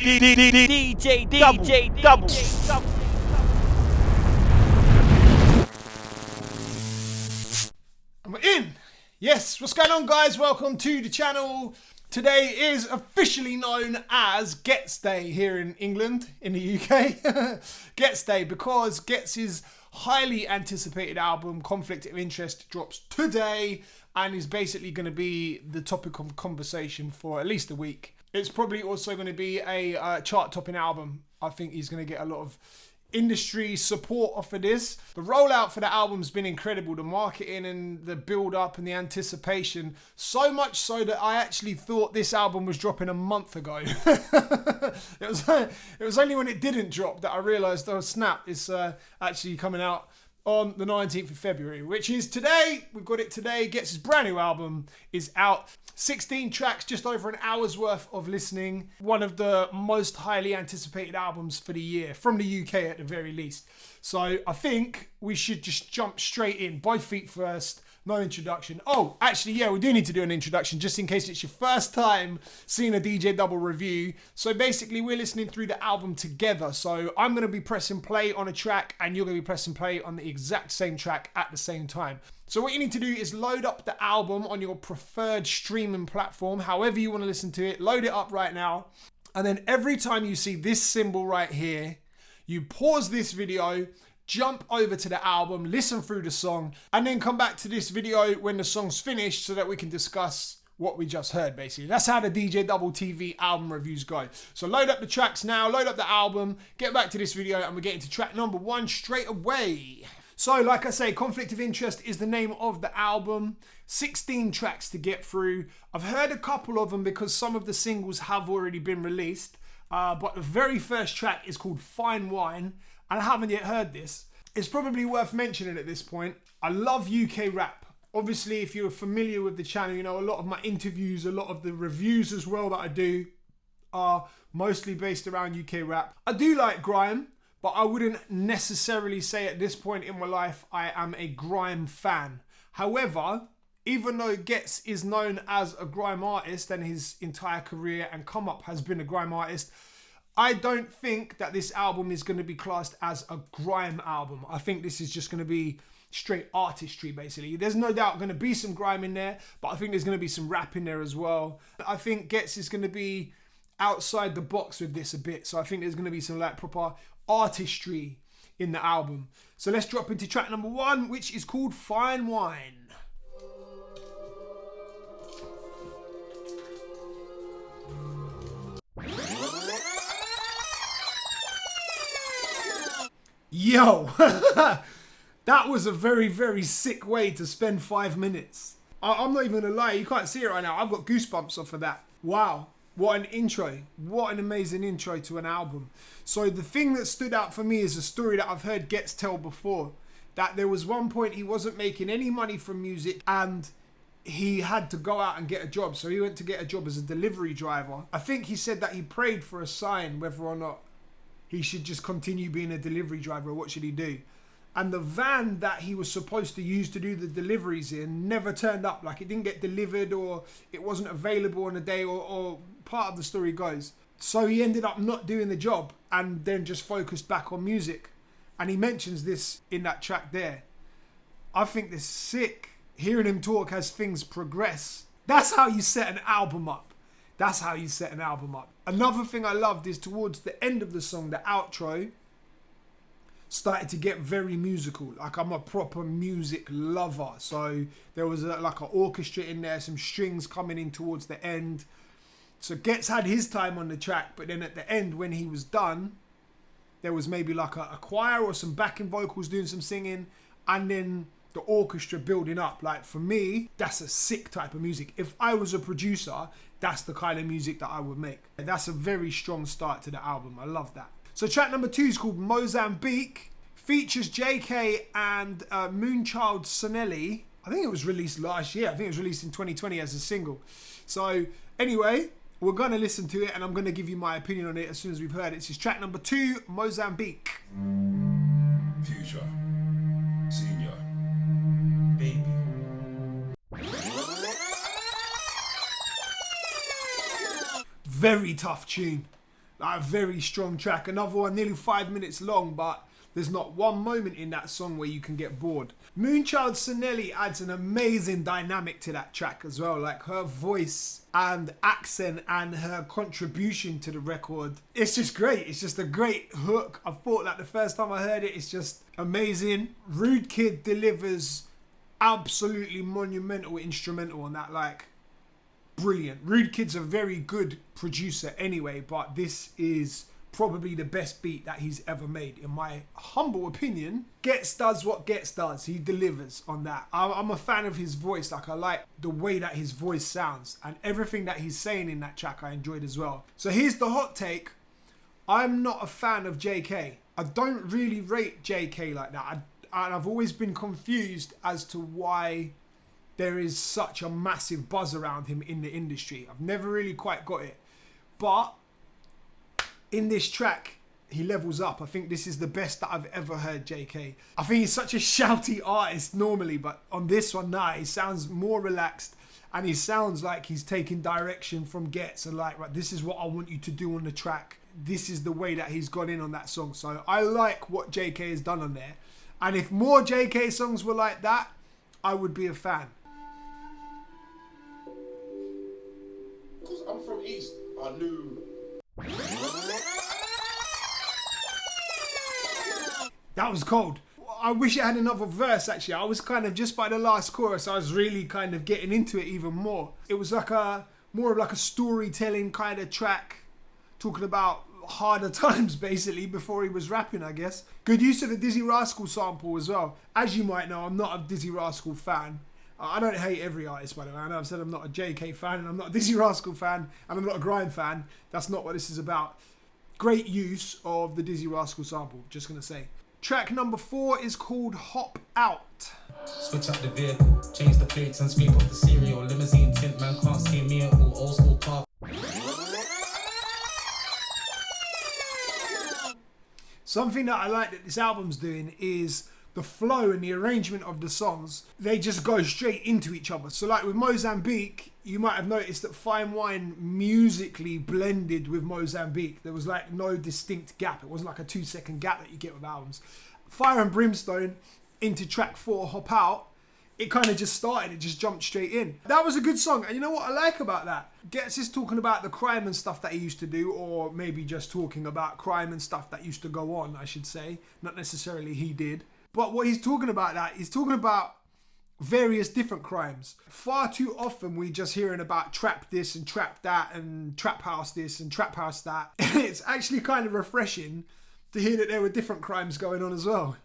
DJDUBL. And we're in. Yes, what's going on, guys? Welcome to the channel. Today is officially known as Ghetts Day here in England, in the UK. Ghetts Day, because Ghetts' highly anticipated album, Conflict of Interest, drops today and is basically going to be the topic of conversation for at least a week. It's probably also going to be a chart-topping album. I think he's going to get a lot of industry support off of this. The rollout for the album's been incredible. The marketing and the build-up and the anticipation. So much so that I actually thought this album was dropping a month ago. It was only when it didn't drop that I realised, oh snap, it's actually coming out on the 19th of February, which is today. We've got it today. Ghetts' brand new album is out. 16 tracks, just over an hour's worth of listening. One of the most highly anticipated albums for the year, from the UK at the very least. So I think we should just jump straight in, both feet first, no introduction. Oh, actually, yeah, we do need to do an introduction just in case it's your first time seeing a DJDUBL review. So basically, we're listening through the album together. So I'm going to be pressing play on a track and you're going to be pressing play on the exact same track at the same time. So what you need to do is load up the album on your preferred streaming platform, however you want to listen to it. Load it up right now. And then every time you see this symbol right here, you pause this video, jump over to the album, listen through the song, and then come back to this video when the song's finished so that we can discuss what we just heard, basically. That's how the DJDUBLTV album reviews go. So load up the tracks now, load up the album, get back to this video, and we're getting to track number 1 straight away. So, like I say, Conflict of Interest is the name of the album. 16 tracks to get through. I've heard a couple of them because some of the singles have already been released. But the very first track is called Fine Wine. And I haven't yet heard this. It's probably worth mentioning at this point. I love UK rap. Obviously, if you're familiar with the channel, you know a lot of my interviews, a lot of the reviews as well that I do are mostly based around UK rap. I do like grime, but I wouldn't necessarily say at this point in my life I am a grime fan. However, even though Ghetts is known as a grime artist and his entire career and come up has been a grime artist, I don't think that this album is going to be classed as a grime album. I think this is just going to be straight artistry, basically. There's no doubt going to be some grime in there, but I think there's going to be some rap in there as well. I think Ghetts is going to be outside the box with this a bit. So I think there's going to be some like proper artistry in the album. So let's drop into track number 1, which is called Fine Wine. Yo, that was a very, very sick way to spend 5 minutes. I'm not even gonna lie, you can't see it right now. I've got goosebumps off of that. Wow, what an intro. What an amazing intro to an album. So the thing that stood out for me is a story that I've heard Ghetts tell before. That there was one point he wasn't making any money from music and he had to go out and get a job. So he went to get a job as a delivery driver. I think he said that he prayed for a sign whether or not he should just continue being a delivery driver. What should he do? And the van that he was supposed to use to do the deliveries in never turned up. Like it didn't get delivered or it wasn't available on a day or part of the story goes. So he ended up not doing the job and then just focused back on music. And he mentions this in that track there. I think this is sick. Hearing him talk as things progress. That's how you set an album up. That's how you set an album up. Another thing I loved is towards the end of the song, the outro started to get very musical. Like I'm a proper music lover. So there was like an orchestra in there, some strings coming in towards the end. So Ghetts had his time on the track, but then at the end when he was done, there was maybe like a choir or some backing vocals doing some singing and then the orchestra building up. Like for me, that's a sick type of music. If I was a producer, that's the kind of music that I would make. And that's a very strong start to the album. I love that. So track number 2 is called Mozambique. Features JAYKAE and MOONCHILD SANELLY. I think it was released last year. I think it was released in 2020 as a single. So anyway, we're going to listen to it and I'm going to give you my opinion on it as soon as we've heard it. This is track number 2, Mozambique. Future. Senior. Baby. Very tough tune. Like, a very strong track. Another one nearly 5 minutes long, but there's not one moment in that song where you can get bored. MOONCHILD SANELLY adds an amazing dynamic to that track as well. Like her voice and accent and her contribution to the record. It's just great. It's just a great hook. I thought that the first time I heard it, it's just amazing. Rude Kid delivers absolutely monumental instrumental on that. Like, brilliant. Rude Kid's a very good producer anyway, but this is probably the best beat that he's ever made, in my humble opinion. Ghetts does what Ghetts does. He delivers on that. I'm a fan of his voice. Like, I like the way that his voice sounds, and everything that he's saying in that track I enjoyed as well. So here's the hot take. I'm not a fan of JAYKAE. I don't really rate JAYKAE like that. And I've always been confused as to why there is such a massive buzz around him in the industry. I've never really quite got it. But in this track, he levels up. I think this is the best that I've ever heard JAYKAE. I think he's such a shouty artist normally, but on this one, nah, he sounds more relaxed, and he sounds like he's taking direction from Ghetts and like, right, this is what I want you to do on the track. This is the way that he's gone in on that song. So I like what JAYKAE has done on there. And if more JAYKAE songs were like that, I would be a fan. Because I'm from East, I knew. That was cold. I wish it had another verse actually. I was kind of, just by the last chorus, I was really kind of getting into it even more. It was like more of like a storytelling kind of track, talking about harder times basically before he was rapping, I guess. Good use of the Dizzy Rascal sample as well. As you might know, I'm not a Dizzy Rascal fan. I don't hate every artist, by the way. I know I've said I'm not a JAYKAE fan, and I'm not a Dizzy Rascal fan, and I'm not a Grime fan. That's not what this is about. Great use of the Dizzy Rascal sample, just gonna say. Track number 4 is called Hop Out. Switch up the vehicle, change the plates and scrape off the cereal. Limousine tint, man can't see me at all. Old school car. Something that I like that this album's doing is the flow and the arrangement of the songs. They just go straight into each other. So like with Mozambique, you might have noticed that Fine Wine musically blended with Mozambique. There was like no distinct gap. It wasn't like a 2-second gap that you get with albums. Fire and Brimstone into track 4, Hop Out, it kind of just started. It just jumped straight in. That was a good song. And you know what I like about that? Ghetts is talking about the crime and stuff that he used to do, or maybe just talking about crime and stuff that used to go on, I should say. Not necessarily he did. But what he's talking about that, he's talking about various different crimes. Far too often we just hearing about trap this and trap that and trap house this and trap house that. It's actually kind of refreshing to hear that there were different crimes going on as well.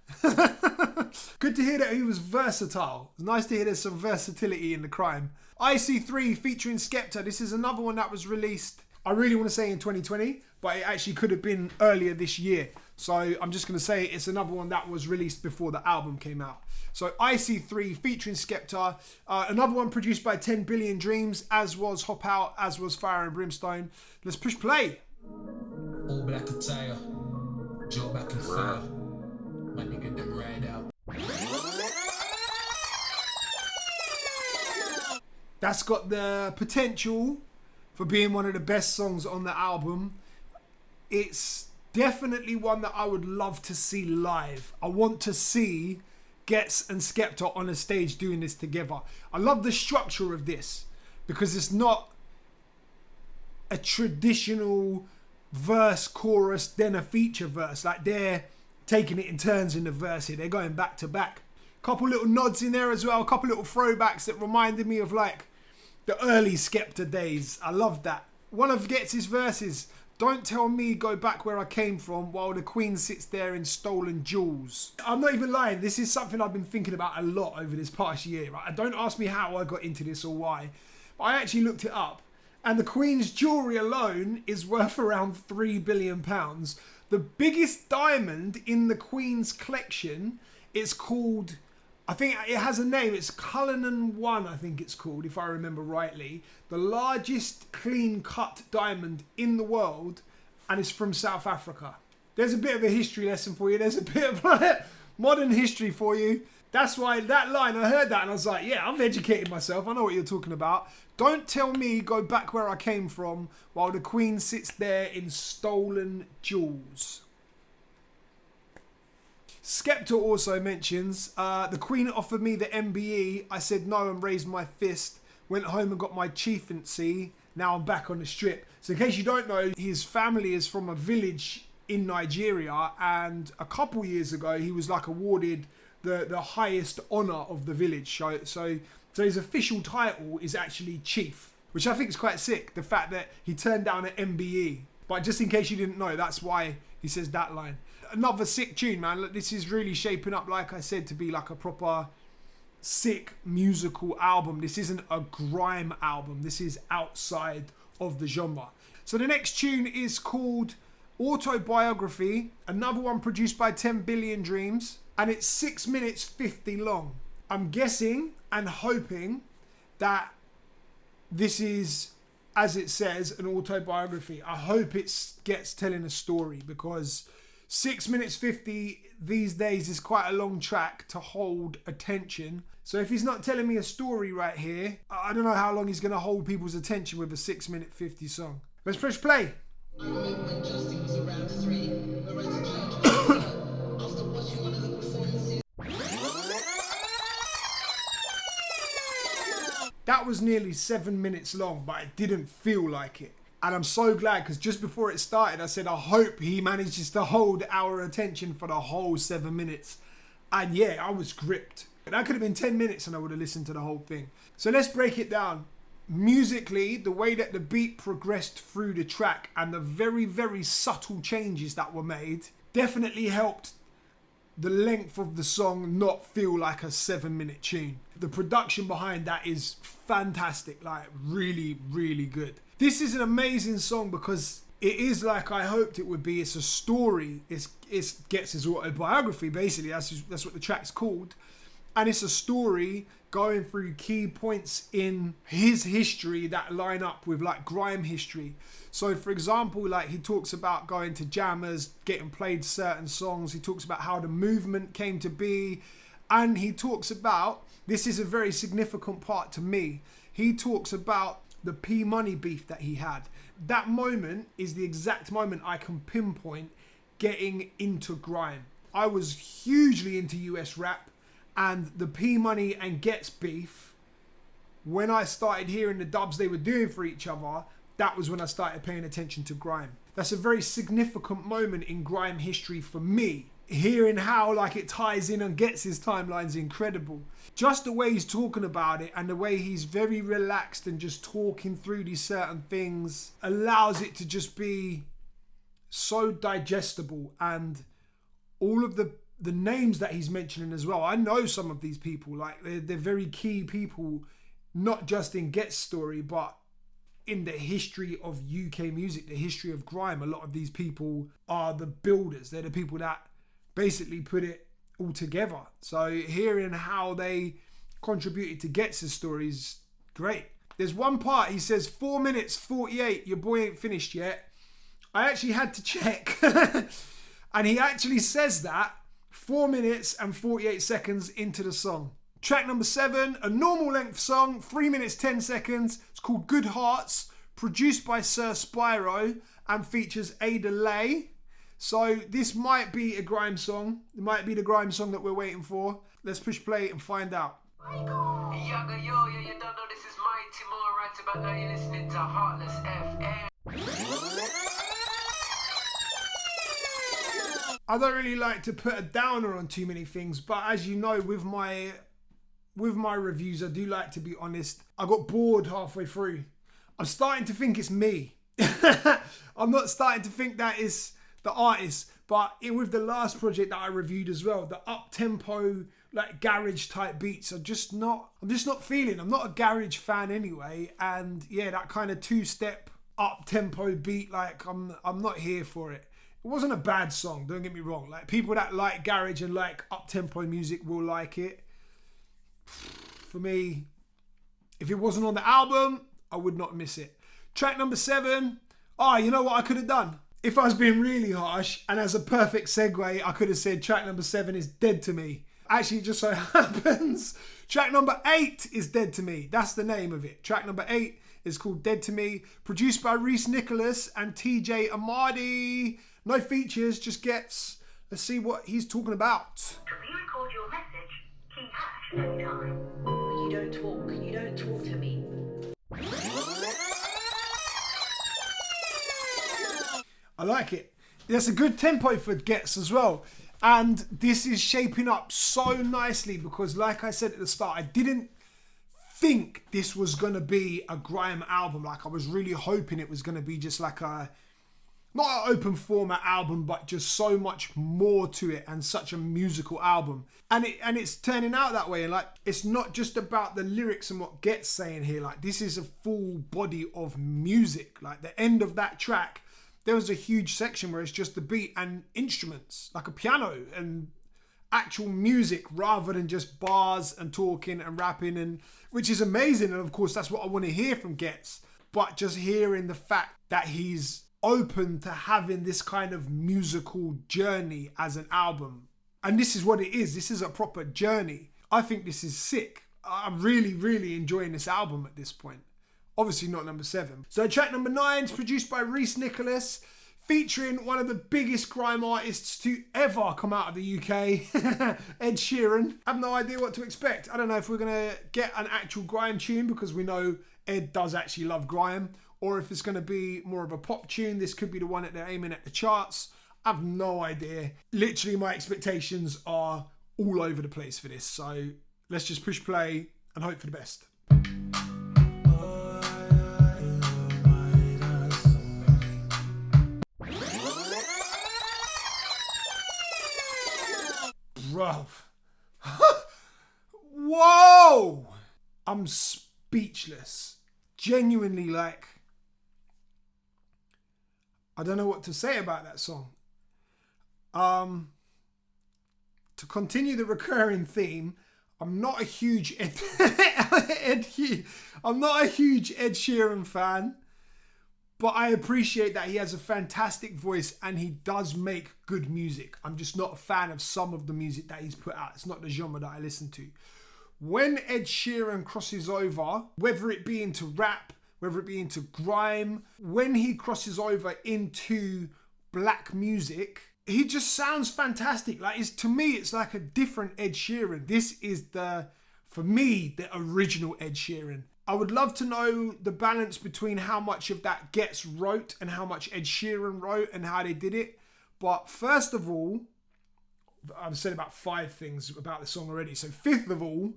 Good to hear that he was versatile. It's nice to hear there's some versatility in the crime. IC3 featuring SKEPTA. This is another one that was released, I really want to say in 2020, but it actually could have been earlier this year. So I'm just going to say it's another one that was released before the album came out. So IC3 featuring SKEPTA. Another one produced by 10 Billion Dreams, as was Hop Out, as was Fire and Brimstone. Let's push play. All black attire, Joe back and fire. My nigga them ride out. That's got the potential for being one of the best songs on the album. It's definitely one that I would love to see live. I want to see Ghetts and SKEPTA on a stage doing this together. I love the structure of this because it's not a traditional verse, chorus, then a feature verse. Like they're taking it in turns in the verse here. They're going back to back. Couple little nods in there as well. A couple little throwbacks that reminded me of like the early SKEPTA days. I love that. One of Ghetts' verses, don't tell me go back where I came from while the queen sits there in stolen jewels. I'm not even lying. This is something I've been thinking about a lot over this past year. Right? Don't ask me how I got into this or why. But I actually looked it up. And the queen's jewellery alone is worth around £3 billion. The biggest diamond in the queen's collection is called, I think it has a name, it's Cullinan 1, I think it's called, if I remember rightly. The largest clean cut diamond in the world, and it's from South Africa. There's a bit of a history lesson for you. There's a bit of modern history for you. That's why that line, I heard that and I was like, yeah, I've educated myself. I know what you're talking about. Don't tell me go back where I came from while the Queen sits there in stolen jewels. SKEPTA also mentions, the Queen offered me the MBE. I said no and raised my fist. Went home and got my chieftaincy. Now I'm back on the strip. So in case you don't know, his family is from a village in Nigeria. And a couple years ago, he was like awarded the highest honour of the village. So his official title is actually chief, which I think is quite sick. The fact that he turned down an MBE. But just in case you didn't know, that's why he says that line. Another sick tune, man. Look, this is really shaping up, like I said, to be like a proper sick musical album. This isn't a grime album. This is outside of the genre. So the next tune is called Autobiography. Another one produced by 10 Billion Dreams. And it's 6 minutes 50 long. I'm guessing and hoping that this is, as it says, an autobiography. I hope it gets telling a story, because 6 minutes 50 these days is quite a long track to hold attention. So if he's not telling me a story right here, I don't know how long he's going to hold people's attention with a 6 minute 50 song. Let's press play. I remember when Justin was around 3. We went to church after watching one of the performances. That was nearly 7 minutes long, but it didn't feel like it. And I'm so glad, because just before it started, I said, I hope he manages to hold our attention for the whole 7 minutes. And yeah, I was gripped. That could have been 10 minutes and I would have listened to the whole thing. So let's break it down. Musically, the way that the beat progressed through the track and the very, very subtle changes that were made definitely helped the length of the song not feel like a 7 minute tune. The production behind that is fantastic, like really, really good. This is an amazing song because it is like I hoped it would be. It's a story. It's Ghetts' autobiography, basically. That's what the track's called. And it's a story going through key points in his history that line up with like grime history. So for example, like he talks about going to jammers, getting played certain songs. He talks about how the movement came to be. And he talks about, this is a very significant part to me, he talks about the P Money beef that he had. That moment is the exact moment I can pinpoint getting into grime. I was hugely into US rap, and the P Money and Ghetts beef, when I started hearing the dubs they were doing for each other, that was when I started paying attention to grime. That's a very significant moment in grime history for me. Hearing how like it ties in on Ghetts' timeline is incredible. Just the way he's talking about it and the way he's very relaxed and just talking through these certain things allows it to just be so digestible. And all of the names that he's mentioning as well, I know some of these people, like they're very key people, not just in Ghetts' story, but in the history of UK music, the history of grime. A lot of these people are the builders. They're the people that basically put it all together. So hearing how they contributed to Ghetts' story is great. There's one part, he says 4 minutes 48, your boy ain't finished yet. I actually had to check. And he actually says that 4 minutes and 48 seconds into the song. Track number 7, a normal length song, 3 minutes 10 seconds. It's called Good Hearts, produced by Sir Spyro and features AIDA. So this might be a grime song. It might be the grime song that we're waiting for. Let's push play and find out. You don't know this is Mighty More right about now. You're listening to Heartless FM. I don't really like to put a downer on too many things, but as you know, with my reviews, I do like to be honest. I got bored halfway through. I'm starting to think it's me. I'm not starting to think that it's the artist, but with the last project that I reviewed as well, the up-tempo, like garage type beats I'm just not feeling. I'm not a garage fan anyway, and yeah, that kind of two-step up-tempo beat, like I'm not here for it. It wasn't a bad song, don't get me wrong. Like people that like garage and like up-tempo music will like it. For me, if it wasn't on the album, I would not miss it. Track number 7. You know what I could have done? If I was being really harsh, and as a perfect segue, I could have said track number 7 is dead to me. Actually, it just so happens, track number 8 is Dead to Me. That's the name of it. Track number 8 is called Dead to Me, produced by Reese Nicholas and TJ Amadi. No features, just Ghetts. Let's see what he's talking about. To re-record your message, key hash anytime. You don't talk to me. I like it. There's a good tempo for Ghetts as well. And this is shaping up so nicely because, like I said at the start, I didn't think this was going to be a grime album. Like, I was really hoping it was going to be just like a, not an open format album, but just so much more to it and such a musical album. And it's turning out that way. And like, it's not just about the lyrics and what Ghetts saying here. Like, this is a full body of music. Like, the end of that track, there was a huge section where it's just the beat and instruments, like a piano and actual music rather than just bars and talking and rapping, and which is amazing. And of course, that's what I want to hear from Ghetts. But just hearing the fact that he's open to having this kind of musical journey as an album. And this is what it is. This is a proper journey. I think this is sick. I'm really, really enjoying this album at this point. Obviously not number 7. So track number 9 is produced by Reese Nicholas, featuring one of the biggest grime artists to ever come out of the UK, Ed Sheeran. I have no idea what to expect. I don't know if we're going to get an actual grime tune, because we know Ed does actually love grime, or if it's going to be more of a pop tune. This could be the one that they're aiming at the charts. I have no idea. Literally, my expectations are all over the place for this. So let's just push play and hope for the best. Bro. Whoa! I'm speechless. Genuinely, like, I don't know what to say about that song. To continue the recurring theme, I'm not a huge Ed Sheeran fan, but I appreciate that he has a fantastic voice and he does make good music. I'm just not a fan of some of the music that he's put out. It's not the genre that I listen to. When Ed Sheeran crosses over, whether it be into rap, whether it be into grime, when he crosses over into black music, he just sounds fantastic. Like, to me, it's like a different Ed Sheeran. This is for me, the original Ed Sheeran. I would love to know the balance between how much of that Ghetts wrote and how much Ed Sheeran wrote and how they did it. But first of all, I've said about 5 things about the song already. So 5th of all,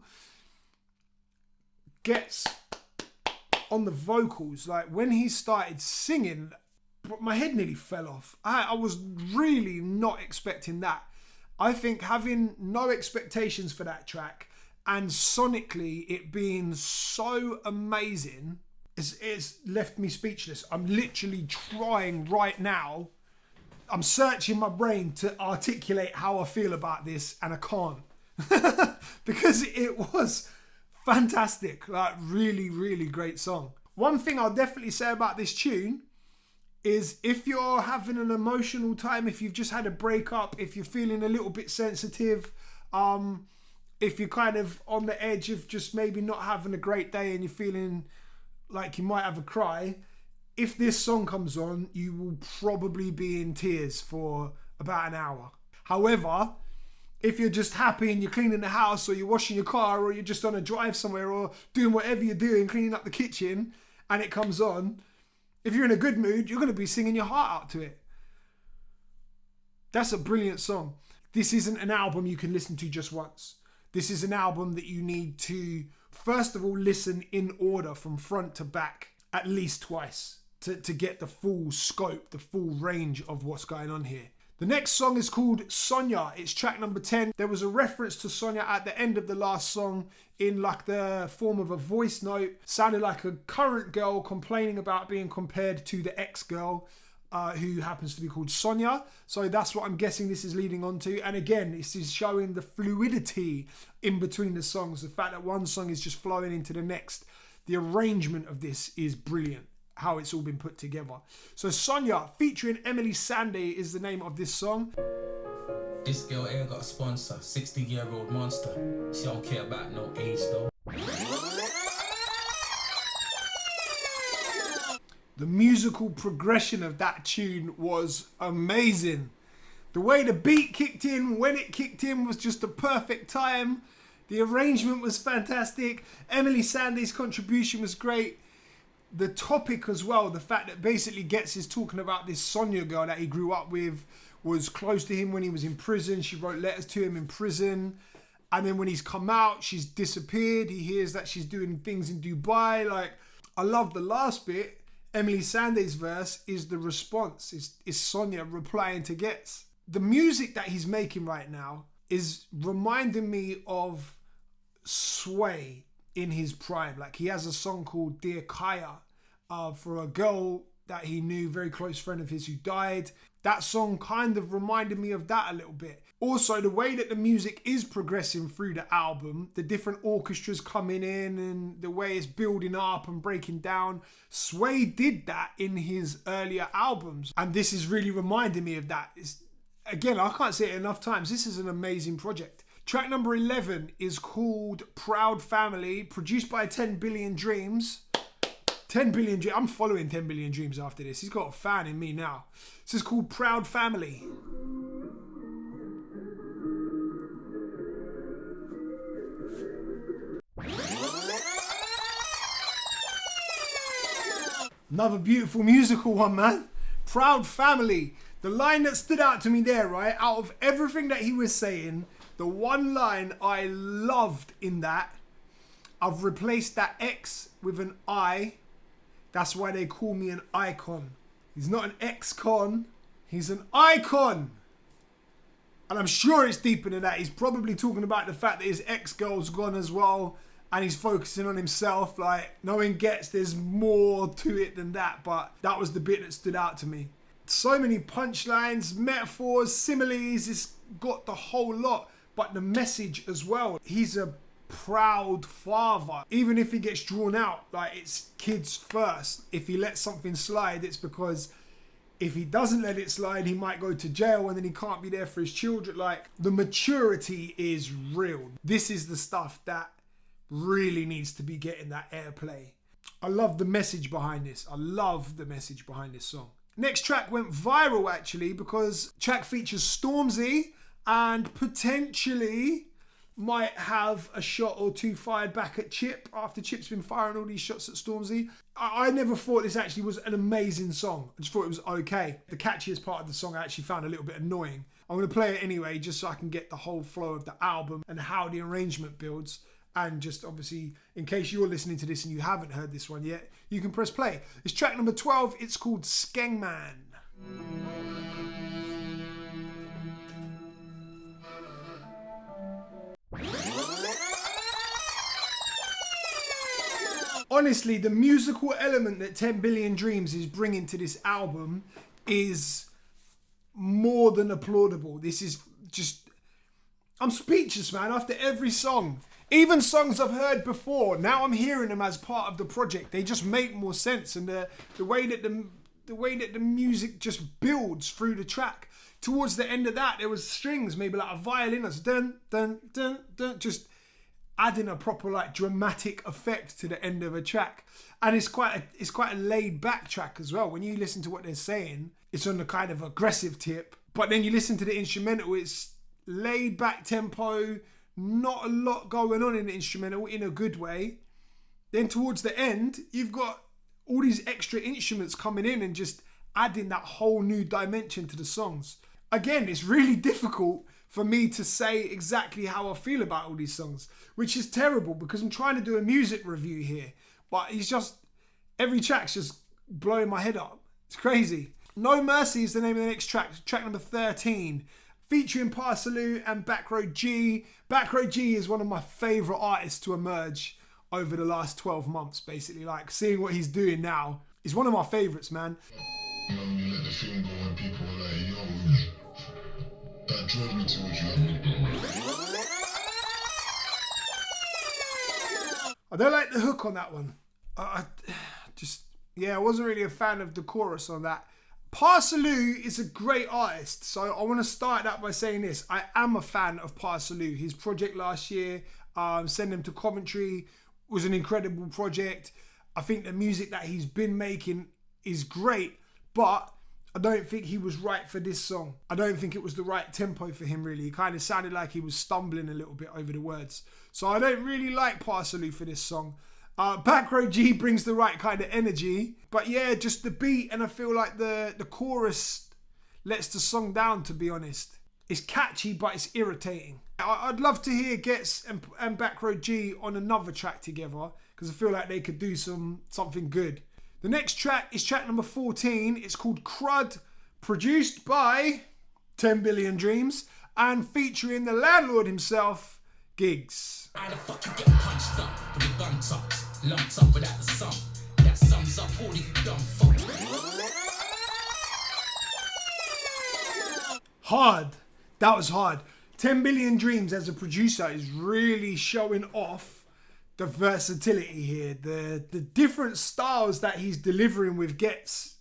Ghetts on the vocals. Like, when he started singing, my head nearly fell off. I was really not expecting that. I think having no expectations for that track and sonically it being so amazing, it's left me speechless. I'm literally trying right now. I'm searching my brain to articulate how I feel about this, and I can't. Because it was fantastic. Like, really, really great song. One thing I'll definitely say about this tune is, if you're having an emotional time, if you've just had a breakup, if you're feeling a little bit sensitive, if you're kind of on the edge of just maybe not having a great day and you're feeling like you might have a cry, if this song comes on, you will probably be in tears for about an hour. However, if you're just happy and you're cleaning the house, or you're washing your car, or you're just on a drive somewhere, or doing whatever you're doing, cleaning up the kitchen, and it comes on, if you're in a good mood, you're going to be singing your heart out to it. That's a brilliant song. This isn't an album you can listen to just once. This is an album that you need to, first of all, listen in order from front to back at least twice to get the full scope, the full range of what's going on here. The next song is called SONYA. It's track number 10. There was a reference to SONYA at the end of the last song in like the form of a voice note. Sounded like a current girl complaining about being compared to the ex-girl who happens to be called Sonya. So that's what I'm guessing this is leading on to. And again, this is showing the fluidity in between the songs. The fact that one song is just flowing into the next. The arrangement of this is brilliant, how it's all been put together. So SONYA featuring Emile Sande is the name of this song. This girl ain't got a sponsor, 60-year-old monster. She don't care about no age though. The musical progression of that tune was amazing. The way the beat kicked in, when it kicked in, was just a perfect time. The arrangement was fantastic. Emile Sande's contribution was great. The topic as well, the fact that basically Ghetts is talking about this SONYA girl that he grew up with, was close to him when he was in prison. She wrote letters to him in prison. And then when he's come out, she's disappeared. He hears that she's doing things in Dubai. Like, I love the last bit. Emile Sande's verse is the response, is SONYA replying to Ghetts. The music that he's making right now is reminding me of Sway in his prime. Like, he has a song called Dear Kaya for a girl that he knew, very close friend of his who died. That song kind of reminded me of that a little bit. Also, the way that the music is progressing through the album, the different orchestras coming in and the way it's building up and breaking down, Sway did that in his earlier albums. And this is really reminding me of that. Again, I can't say it enough times. This is an amazing project. Track number 11 is called Proud Family, produced by 10 Billion Dreams. 10 Billion Dreams. I'm following 10 Billion Dreams after this. He's got a fan in me now. This is called Proud Family. Another beautiful musical one, man. Proud Family. The line that stood out to me there, right, out of everything that he was saying, the one line I loved in that, I've replaced that X with an I. That's why they call me an icon. He's not an ex-con, he's an icon. And I'm sure it's deeper than that. He's probably talking about the fact that his ex-girl's gone as well, and he's focusing on himself. Like, knowing Ghetts, there's more to it than that, but that was the bit that stood out to me. So many punchlines, metaphors, similes, it's got the whole lot, but the message as well. He's a proud father. Even if he gets drawn out, like, it's kids first. If he lets something slide, it's because if he doesn't let it slide, he might go to jail and then he can't be there for his children. Like, the maturity is real. This is the stuff that really needs to be getting that airplay. I love the message behind this. I love the message behind this song. Next track went viral actually because track features Stormzy and potentially might have a shot or two fired back at Chip after Chip's been firing all these shots at Stormzy. I never thought this actually was an amazing song. I just thought it was okay. The catchiest part of the song I actually found a little bit annoying. I'm going to play it anyway just so I can get the whole flow of the album and how the arrangement builds. And just obviously, in case you're listening to this and you haven't heard this one yet, you can press play. It's track number 12. It's called SKENGMAN. Honestly, the musical element that 10 Billion Dreams is bringing to this album is more than applaudable. This is just... I'm speechless, man, after every song. Even songs I've heard before, now I'm hearing them as part of the project. They just make more sense, and the way that the music just builds through the track. Towards the end of that, there was strings, maybe like a violin, that's dun dun dun dun, just adding a proper like dramatic effect to the end of a track. And it's quite a laid back track as well. When you listen to what they're saying, it's on the kind of aggressive tip, but then you listen to the instrumental, it's laid back tempo. Not a lot going on in the instrumental in a good way. Then towards the end, you've got all these extra instruments coming in and just adding that whole new dimension to the songs. Again, it's really difficult for me to say exactly how I feel about all these songs, which is terrible because I'm trying to do a music review here. But every track's just blowing my head up. It's crazy. No Mercy is the name of the next track, track number 13. Featuring Salieu and Backroad G. Backroad G is one of my favourite artists to emerge over the last 12 months, basically. Like, seeing what he's doing now is one of my favourites, man. You know, you let the film go and people are like, yo, that drove me towards you. I don't like the hook on that one. I wasn't really a fan of the chorus on that. Salieu is a great artist, so I want to start out by saying this. I am a fan of Salieu. His project last year, Send Them to Coventry, was an incredible project. I think the music that he's been making is great, but I don't think he was right for this song. I don't think it was the right tempo for him, really. He kind of sounded like he was stumbling a little bit over the words. So I don't really like Salieu for this song. Backroad G brings the right kind of energy, but yeah, just the beat, and I feel like the chorus lets the song down, to be honest. It's catchy, but it's irritating. I'd love to hear Ghetts and Backroad G on another track together, because I feel like they could do something good. The next track is track number 14. It's called Crud, produced by 10 Billion Dreams and featuring the landlord himself, Giggs. Why the fuck you get punched up with the gun tops, lumped up without the sum? That sums up all these dumb fuck. Hard. That was hard. 10 Billion Dreams as a producer is really showing off the versatility here. The different styles that he's delivering with Ghetts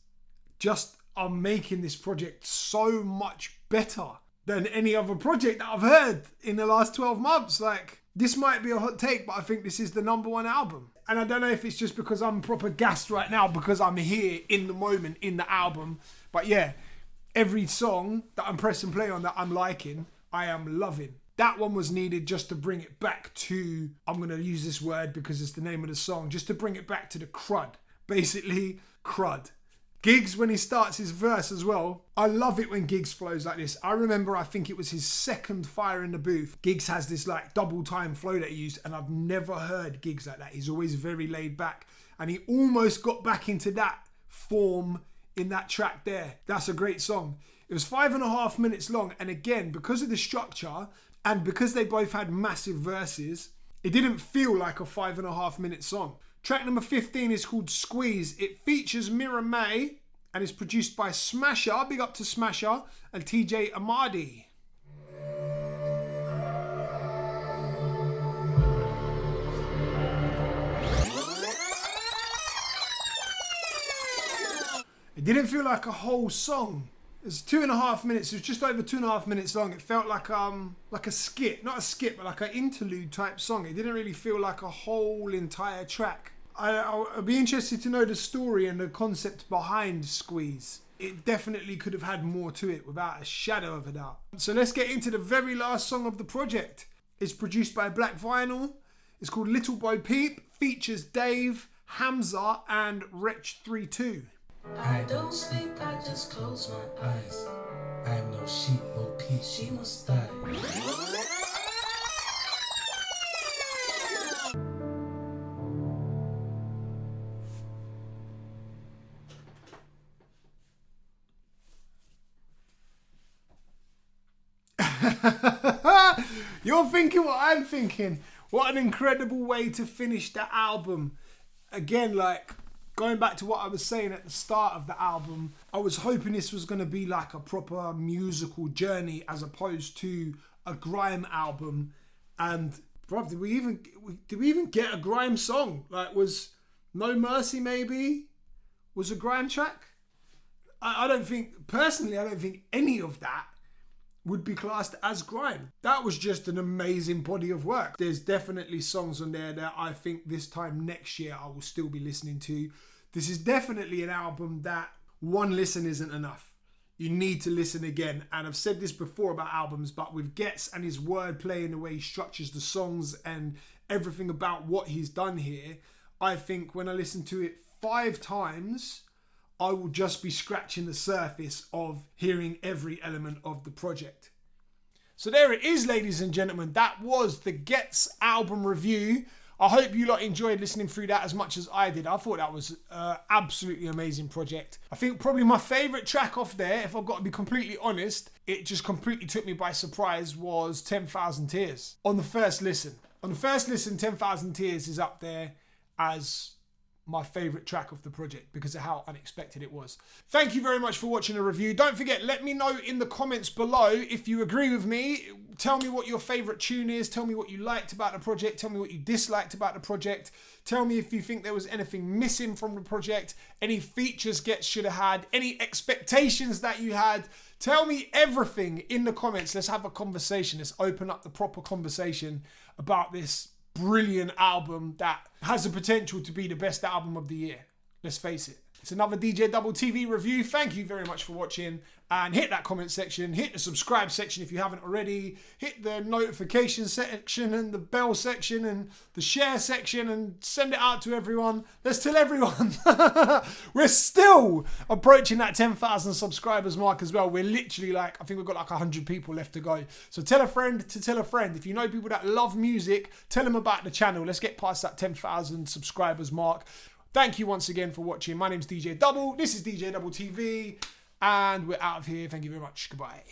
just are making this project so much better than any other project that I've heard in the last 12 months. Like, this might be a hot take, but I think this is the #1 album. And I don't know if it's just because I'm proper gassed right now because I'm here in the moment in the album. But yeah, every song that I'm pressing play on that I'm liking, I am loving. That one was needed just to bring it back to, I'm going to use this word because it's the name of the song, just to bring it back to the crud. Basically, crud. Giggs, when he starts his verse as well, I love it when Giggs flows like this. I remember, I think it was his second Fire in the Booth. Giggs has this like double time flow that he used, and I've never heard Giggs like that. He's always very laid back, and he almost got back into that form in that track there. That's a great song. It was 5.5 minutes long, and again, because of the structure and because they both had massive verses, it didn't feel like a 5.5 minute song. Track number 15 is called Squeeze. It features MIRAA and is produced by Smasher, big up to Smasher, and TJ Amadi. It didn't feel like a whole song. It's 2.5 minutes. It was just over 2.5 minutes long. It felt like a skit, not a skit, but like an interlude type song. It didn't really feel like a whole entire track. I'd be interested to know the story and the concept behind Squeeze. It definitely could have had more to it, without a shadow of a doubt. So let's get into the very last song of the project. It's produced by Black Vinyl. It's called Little Boy Peep. Features Dave, HAMZAA, and Wretch 32. I don't sleep, I just close my eyes. I'm no sheep, no peep, she must die. You're thinking what I'm thinking. What an incredible way to finish the album. Again, like, going back to what I was saying at the start of the album, I was hoping this was going to be like a proper musical journey as opposed to a grime album. And bro, did we even get a grime song? Like, was No Mercy maybe was a grime track? I don't think, personally, I don't think any of that would be classed as grime. That was just an amazing body of work. There's definitely songs on there that I think this time next year I will still be listening to. This is definitely an album that one listen isn't enough. You need to listen again. And I've said this before about albums, but with Ghetts and his wordplay and the way he structures the songs and everything about what he's done here, I think when I listen to it 5 times, I will just be scratching the surface of hearing every element of the project. So there it is, ladies and gentlemen. That was the Ghetts album review. I hope you lot enjoyed listening through that as much as I did. I thought that was an absolutely amazing project. I think probably my favourite track off there, if I've got to be completely honest, it just completely took me by surprise, was 10,000 Tears. On the first listen. On the first listen, 10,000 Tears is up there as my favourite track of the project because of how unexpected it was. Thank you very much for watching the review. Don't forget, let me know in the comments below if you agree with me. Tell me what your favourite tune is. Tell me what you liked about the project. Tell me what you disliked about the project. Tell me if you think there was anything missing from the project, any features Ghetts should have had, any expectations that you had. Tell me everything in the comments. Let's have a conversation. Let's open up the proper conversation about this brilliant album that has the potential to be the best album of the year. Let's face it. It's another DJDUBLTV review. Thank you very much for watching, and hit that comment section, hit the subscribe section if you haven't already, hit the notification section and the bell section and the share section, and send it out to everyone. Let's tell everyone. We're still approaching that 10,000 subscribers mark as well. We're literally like, I think we've got like 100 people left to go. So tell a friend to tell a friend. If you know people that love music, tell them about the channel. Let's get past that 10,000 subscribers mark. Thank you once again for watching. My name's DJ Double. This is DJDUBLTV. And we're out of here. Thank you very much. Goodbye.